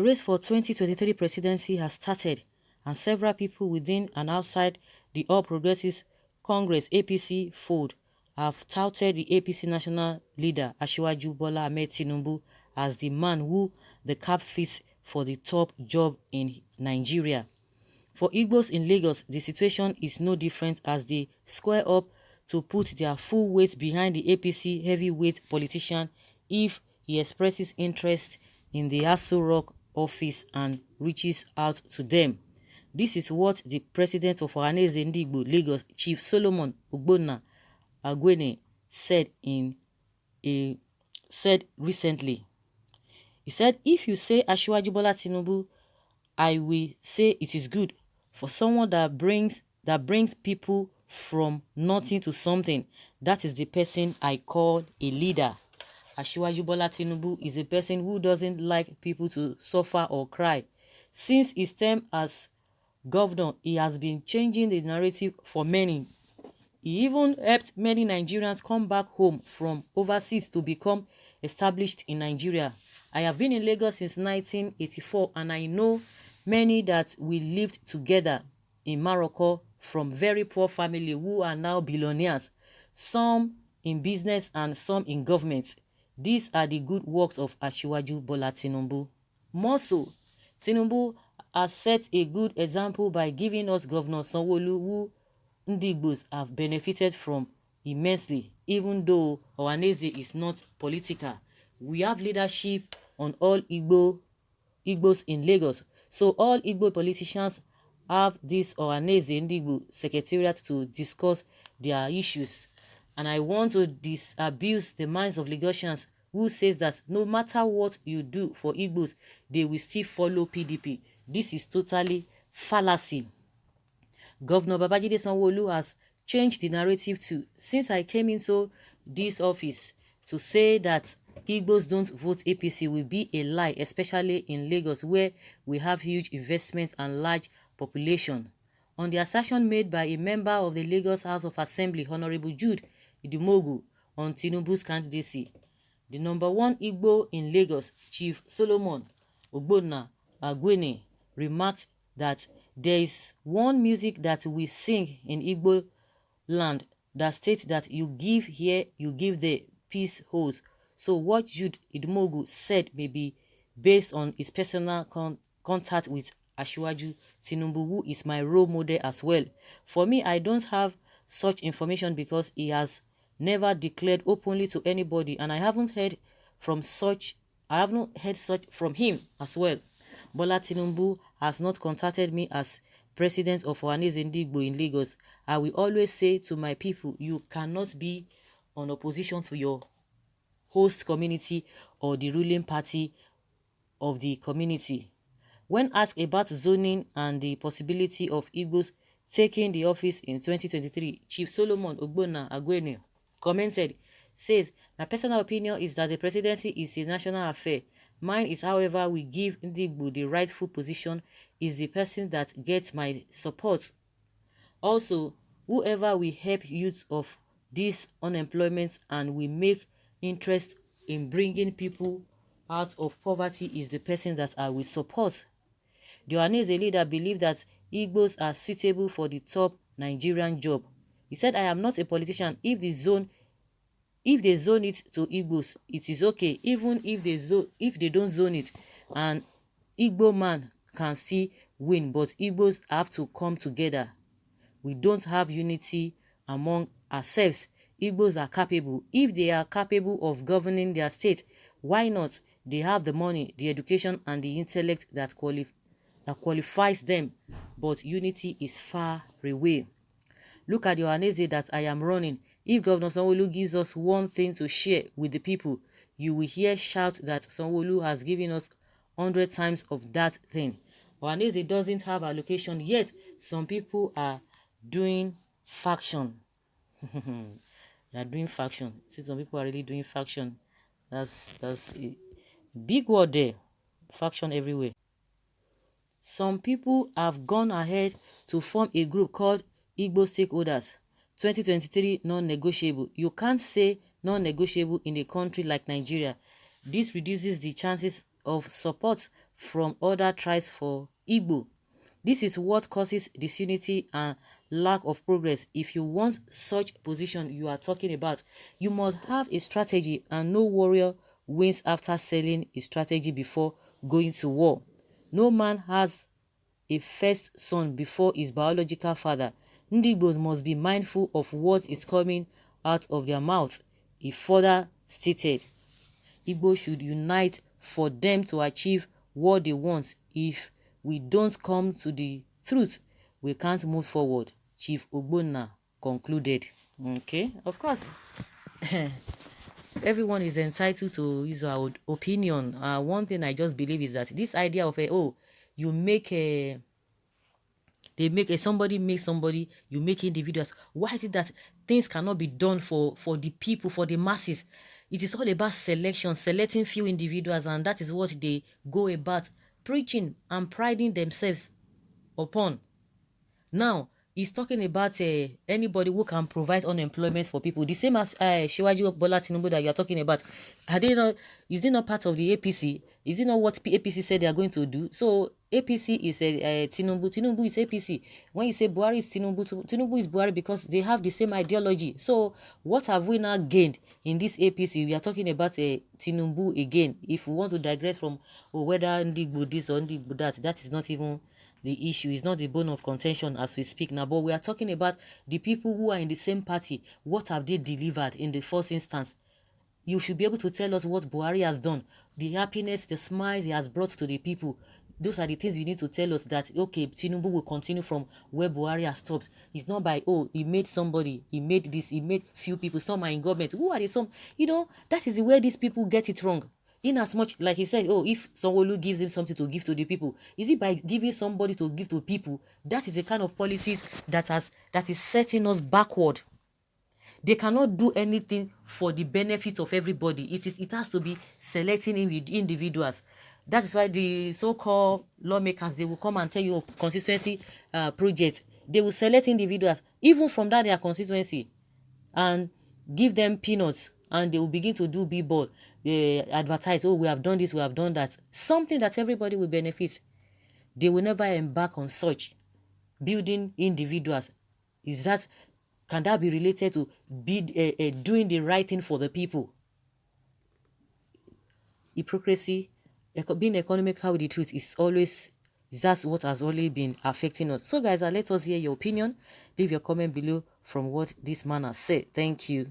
race for 2023 presidency has started, and several people within and outside the All Progressives Congress (APC) fold have touted the APC national leader Asiwaju Bola Ahmed Tinubu as the man who the cap fits for the top job in Nigeria. For Igbos in Lagos, the situation is no different as they square up to put their full weight behind the APC heavyweight politician if he expresses interest in the Aso Rock office and reaches out to them. This is what the president of Ohanaeze Lagos, Chief Solomon Ogbonna Agwene, said recently. He said, "If you say Asiwaju Bola Tinubu, I will say it is good for someone that brings people from nothing to something. That is the person I call a leader." Asiwaju Bola Tinubu is a person who doesn't like people to suffer or cry. Since his term as governor, he has been changing the narrative for many. He even helped many Nigerians come back home from overseas to become established in Nigeria. I have been in Lagos since 1984 and I know many that we lived together in Morocco from very poor family who are now billionaires, some in business and some in government. These are the good works of Asiwaju Bola Tinubu. More so, Tinubu has set a good example by giving us Governor Sanwo-Olu, who Ndigbos have benefited from immensely. Even though Ohanaeze is not political, we have leadership on all Igbos in Lagos. So all Igbo politicians have this Ohanaeze Ndigbo secretariat to discuss their issues. And I want to disabuse the minds of Lagosians who says that no matter what you do for Igbos, they will still follow PDP. This is totally fallacy. Governor Babajide Sanwo-Olu has changed the narrative too since I came into this office. To say that Igbos don't vote APC will be a lie, especially in Lagos where we have huge investments and large population. On the assertion made by a member of the Lagos House of Assembly, Honorable Jude Idimogu, on Tinubu's candidacy, the number one Igbo in Lagos, Chief Solomon Ogbonna Agwene, remarked that there is one music that we sing in Igbo land that states that you give here, you give there, peace holds. So what Jude Idimogu said may be based on his personal contact with Asiwaju Tinubu, who is my role model as well. For me, I don't have such information because he has never declared openly to anybody, and I haven't heard such from him as well. Bola Tinubu has not contacted me as president of Ohanaeze Ndigbo in Lagos. I will always say to my people, you cannot be on opposition to your host community or the ruling party of the community. When asked about zoning and the possibility of Igbos taking the office in 2023, Chief Solomon Ogbonna Agwene commented, says, "My personal opinion is that the presidency is a national affair. Mine is, however, we give Ndigbo the rightful position is the person that gets my support. Also, whoever will help youth of this unemployment and will make interest in bringing people out of poverty is the person that I will support." The Ohanaeze leader believed that Igbos are suitable for the top Nigerian job. He said, "I am not a politician. If they zone it to Igbos, it is okay. Even if they don't zone it, an Igbo man can still win, but Igbos have to come together. We don't have unity among ourselves. Igbos are capable. If they are capable of governing their state, why not? They have the money, the education, and the intellect that qualifies them, but unity is far away. Look at the Ohanaeze that I am running. If Governor Sanwo-Olu gives us one thing to share with the people, you will hear shout that Sanwo-Olu has given us 100 times of that thing. Ohanaeze doesn't have allocation yet. Some people are doing faction." They are doing faction. See, some people are really doing faction. That's a big word there. Faction everywhere. Some people have gone ahead to form a group called Igbo Stakeholders 2023 non-negotiable. You can't say non-negotiable in a country like Nigeria. This reduces the chances of support from other tribes for Igbo. This is what causes disunity and lack of progress. If you want such position you are talking about, you must have a strategy, and no warrior wins after selling his strategy before going to war. No man has a first son before his biological father. Ndigbos must be mindful of what is coming out of their mouth. He further stated, Igbo should unite for them to achieve what they want. If we don't come to the truth, we can't move forward. Chief Ogbonna concluded. Okay, of course. Everyone is entitled to his opinion. One thing I just believe is that this idea of you make a somebody make somebody, you make individuals. Why is it that things cannot be done for the people, for the masses? It is all about selection, selecting few individuals, and that is what they go about preaching and priding themselves upon. Now, he's talking about anybody who can provide unemployment for people. The same as Shiwaji Bola Tinubu that you are talking about. Is it not part of the APC? Is it not what APC said they are going to do? So APC is Tinubu. Tinubu is APC. When you say Buhari is Tinubu, Tinubu is Buhari because they have the same ideology. So what have we now gained in this APC? We are talking about Tinubu again. If we want to digress from whether Ndigbo this or Ndigbo that, that is not even the issue. Is not the bone of contention as we speak now, but we are talking about the people who are in the same party. What have they delivered in the first instance? You should be able to tell us what Buhari has done, the happiness, the smiles he has brought to the people. Those are the things you need to tell us that, okay, Tinubu will continue from where Buhari has stopped. It's not by, oh, he made somebody, he made this, he made few people, some are in government. Who are they? Some, that is the way these people get it wrong. In as much, like he said, oh, if Sanwo-Olu gives him something to give to the people, is it by giving somebody to give to people? That is the kind of policies that is setting us backward. They cannot do anything for the benefit of everybody. It has to be selecting individuals. That is why the so-called lawmakers, they will come and tell you constituency project. They will select individuals, even from their constituency, and give them peanuts, and they will begin to do billboard, advertise, oh, we have done this, we have done that. Something that everybody will benefit. They will never embark on such building individuals. Can that be related to doing the right thing for the people? Hypocrisy, being economical with the truth that's what has only been affecting us. So guys, let us hear your opinion. Leave your comment below from what this man has said. Thank you.